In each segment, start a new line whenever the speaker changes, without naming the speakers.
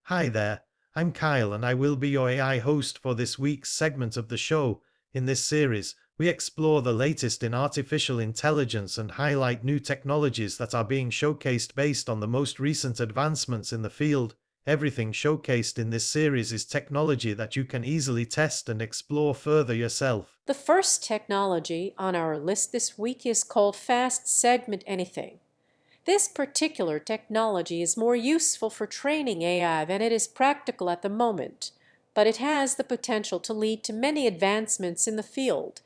Hi there, I'm Kyle and I will be your AI host for this week's segment of the show. In this series, we explore the latest in artificial intelligence and highlight new technologies that are being showcased based on the most recent advancements in the field. Everything showcased in this series is technology that you can easily test and explore further yourself.
The first technology on our list this week is called Fast Segment Anything. This particular technology is more useful for training AI than it is practical at the moment, but it has the potential to lead to many advancements in the field.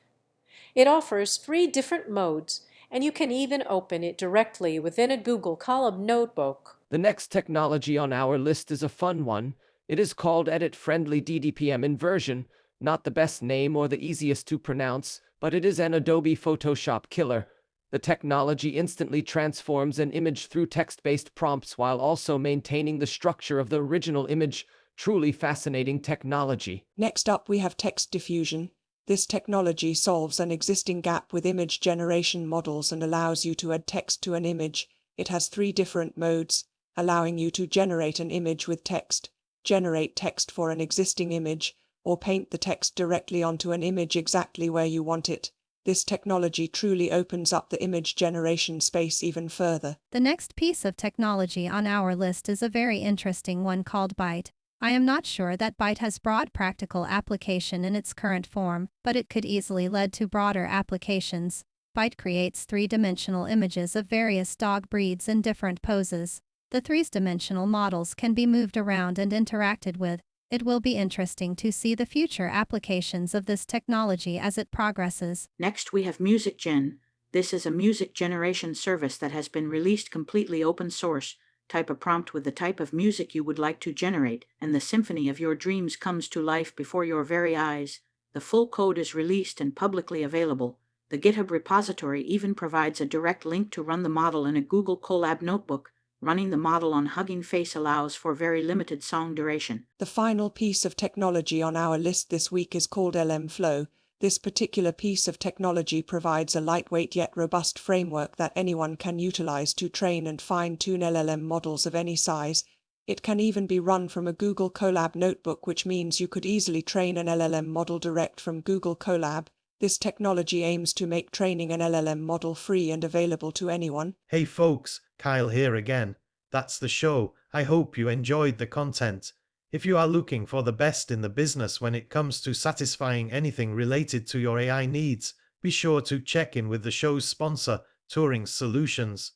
It offers three different modes, and you can even open it directly within a Google Colab notebook.
The next technology on our list is a fun one. It is called Edit Friendly DDPM Inversion. Not the best name or the easiest to pronounce, but it is an Adobe Photoshop killer. The technology instantly transforms an image through text-based prompts while also maintaining the structure of the original image. Truly fascinating technology.
Next up, we have text diffusion. This technology solves an existing gap with image generation models and allows you to add text to an image. It has three different modes, allowing you to generate an image with text, generate text for an existing image, or paint the text directly onto an image exactly where you want it. This technology truly opens up the image generation space even further.
The next piece of technology on our list is a very interesting one called Byte. I am not sure that Byte has broad practical application in its current form, but it could easily lead to broader applications. Byte creates three-dimensional images of various dog breeds in different poses. The three-dimensional models can be moved around and interacted with. It will be interesting to see the future applications of this technology as it progresses.
Next, we have MusicGen. This is a music generation service that has been released completely open source. Type a prompt with the type of music you would like to generate, and the symphony of your dreams comes to life before your very eyes. The full code is released and publicly available. The GitHub repository even provides a direct link to run the model in a Google Colab notebook. Running the model on Hugging Face allows for very limited song duration.
The final piece of technology on our list this week is called LM Flow. This particular piece of technology provides a lightweight yet robust framework that anyone can utilize to train and fine-tune LLM models of any size. It can even be run from a Google Colab notebook, which means you could easily train an LLM model direct from Google Colab. This technology aims to make training an LLM model free and available to anyone.
Hey folks, Kyle here again. That's the show. I hope you enjoyed the content. If you are looking for the best in the business when it comes to satisfying anything related to your AI needs, be sure to check in with the show's sponsor, Turing Solutions.